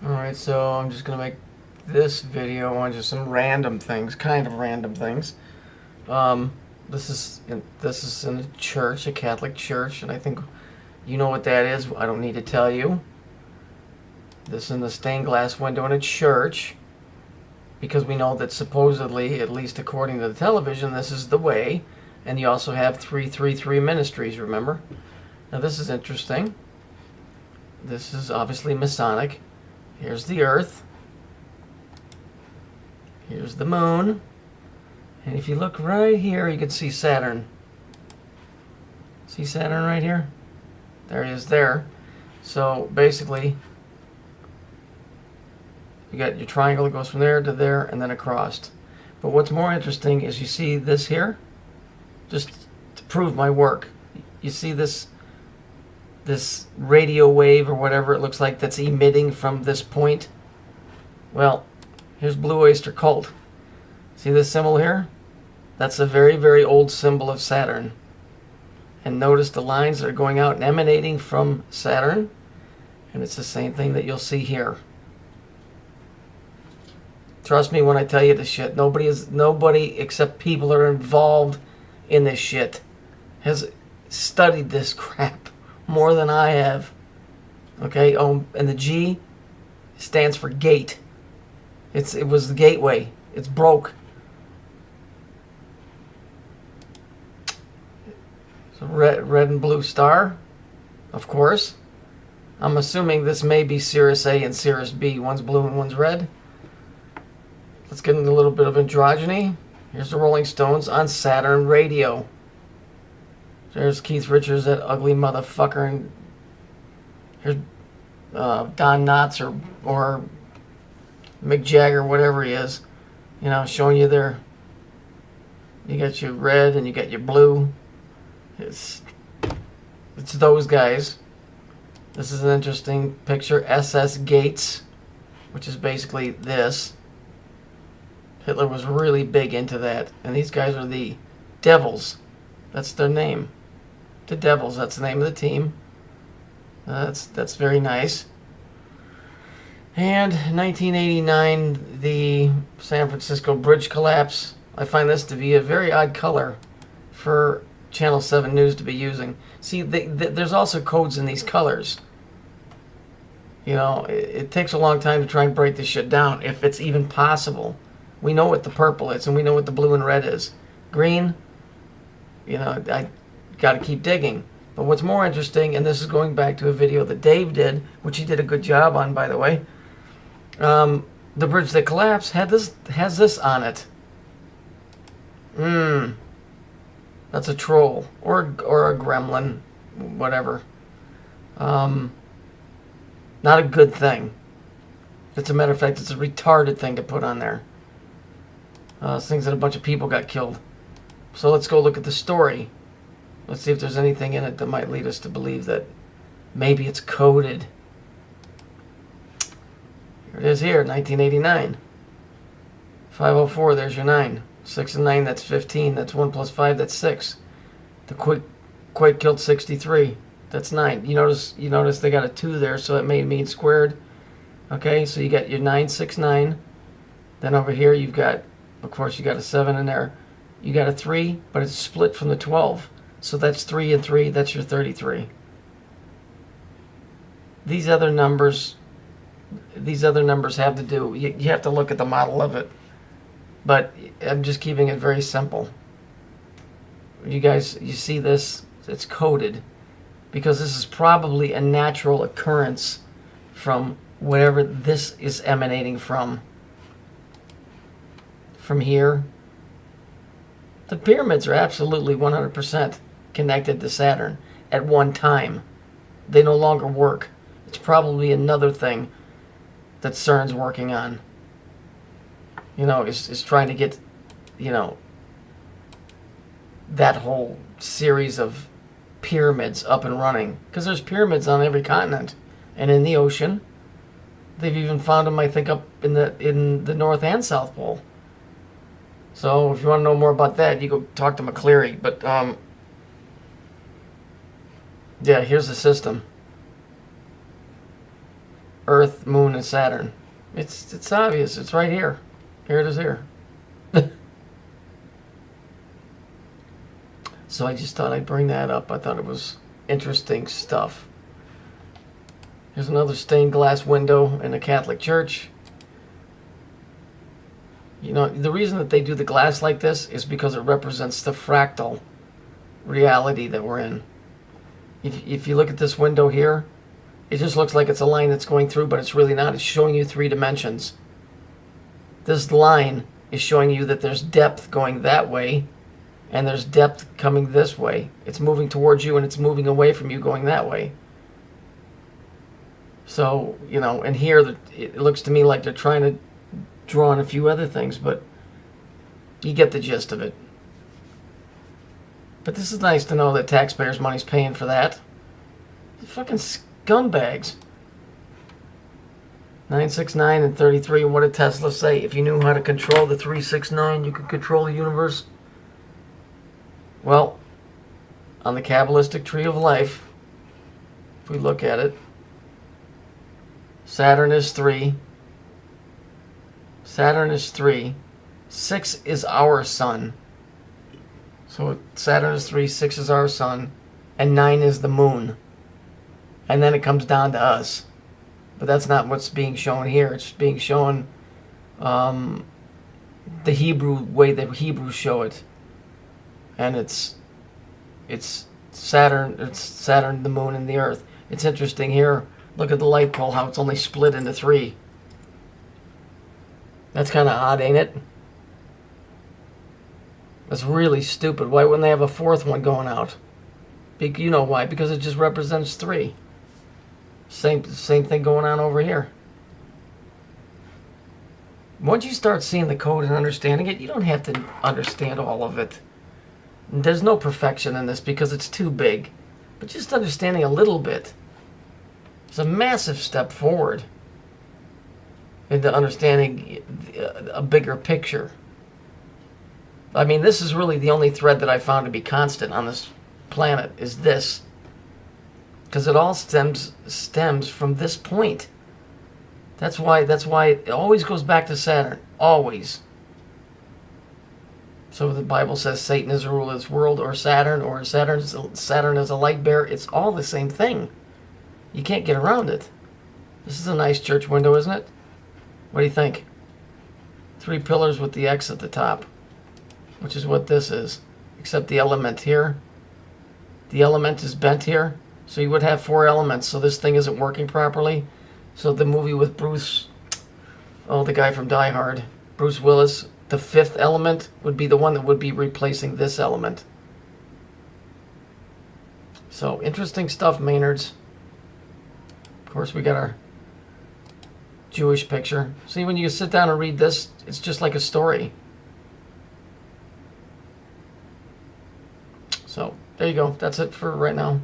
Alright, so I'm just going to make this video on just some random things, kind of random things. This is in a church, a Catholic church, and I think you know what that is. I don't need to tell you. This is in the stained glass window in a church, because we know that supposedly, at least according to the television, this is the way. And you also have 333 ministries, remember? Now this is interesting. This is obviously Masonic. Here's the Earth. Here's the Moon. And if you look right here, you can see Saturn. See Saturn right here? There he is there. So basically, you got your triangle that goes from there to there and then across. But what's more interesting is you see this here? Just to prove my work. You see this radio wave or whatever it looks like that's emitting from this point? Well, here's Blue Oyster Cult. See this symbol here? That's a very, very old symbol of Saturn. And notice the lines that are going out and emanating from Saturn. And it's the same thing that you'll see here. Trust me when I tell you this shit. Nobody except people that are involved in this shit has studied this crap more than I have. Okay, and the G stands for gate. It was the gateway. It's broke. So red and blue star, of course. I'm assuming this may be Sirius A and Sirius B. One's blue and one's red. Let's get into a little bit of androgyny. Here's the Rolling Stones on Saturn Radio. There's Keith Richards, that ugly motherfucker, and here's Don Knotts or Mick Jagger, whatever he is, you know, showing you there. You got your red and you got your blue. It's those guys. This is an interesting picture. SS Gates, which is basically this. Hitler was really big into that, and these guys are the Devils. That's their name. The Devils, that's the name of the team. That's very nice. And 1989, the San Francisco bridge collapse. I find this to be a very odd color for Channel 7 News to be using. See, there's also codes in these colors. You know, it takes a long time to try and break this shit down, if it's even possible. We know what the purple is, and we know what the blue and red is. Green, you know, I got to keep digging. But what's more interesting, and this is going back to a video that Dave did, which he did a good job on, by the way. The bridge that collapsed has this on it. That's a troll or a gremlin, whatever. Not a good thing. As a matter of fact, it's a retarded thing to put on there. Things that a bunch of people got killed. So let's go look at the story. Let's see if there's anything in it that might lead us to believe that maybe it's coded. Here it is here, 1989. 504, there's your 9. 6 and 9, that's 15. That's 1 plus 5, that's 6. The quake killed 63. That's 9. You notice they got a 2 there, so it may mean squared. Okay, so you got your 9, 6, 9. Then over here you've got, of course, you got a 7 in there. You got a 3, but it's split from the 12. So that's 3 and 3, that's your 33. These other numbers have to do, you have to look at the model of it. But I'm just keeping it very simple. You guys, you see this? It's coded. Because this is probably a natural occurrence from whatever this is emanating from. From here. The pyramids are absolutely 100% connected to Saturn at one time. They no longer work. It's probably another thing that CERN's working on. You know, is trying to get, you know, that whole series of pyramids up and running. Because there's pyramids on every continent and in the ocean. They've even found them, I think, up in the North and South Pole. So if you want to know more about that, you go talk to McCleary. But yeah, here's the system. Earth, Moon, and Saturn. It's obvious. It's right here. Here it is here. So I just thought I'd bring that up. I thought it was interesting stuff. Here's another stained glass window in a Catholic church. You know, the reason that they do the glass like this is because it represents the fractal reality that we're in. If you look at this window here, it just looks like it's a line that's going through, but it's really not. It's showing you 3 dimensions. This line is showing you that there's depth going that way, and there's depth coming this way. It's moving towards you, and it's moving away from you going that way. So, you know, and here it looks to me like they're trying to draw on a few other things, but you get the gist of it. But this is nice to know that taxpayers' money's paying for that. Fucking scumbags. 969 and 33. What did Tesla say? If you knew how to control the 369, you could control the universe. Well, on the Kabbalistic tree of life, if we look at it, Saturn is 3. Saturn is 3. 6 is our sun. So Saturn is 3, 6 is our sun, and 9 is the moon. And then it comes down to us. But that's not what's being shown here. It's being shown the Hebrew way that Hebrews show it. And it's Saturn, the moon, and the earth. It's interesting here. Look at the light pole, how it's only split into 3. That's kind of odd, ain't it? That's really stupid. Why wouldn't they have a 4th one going out? You know why? Because it just represents 3. Same thing going on over here. Once you start seeing the code and understanding it, you don't have to understand all of it. There's no perfection in this because it's too big. But just understanding a little bit is a massive step forward into understanding a bigger picture. I mean, this is really the only thread that I found to be constant on this planet, is this. Because it all stems from this point. That's why it always goes back to Saturn. Always. So the Bible says Satan is the ruler of this world, or Saturn is a light bearer. It's all the same thing. You can't get around it. This is a nice church window, isn't it? What do you think? 3 pillars with the X at the top, which is what this is. Except the element here. The element is bent here. So you would have 4 elements, so this thing isn't working properly. So the movie with Bruce, the guy from Die Hard, Bruce Willis, the 5th element would be the one that would be replacing this element. So interesting stuff, Maynards. Of course, we got our Jewish picture. See, when you sit down and read this, it's just like a story. So there you go. That's it for right now.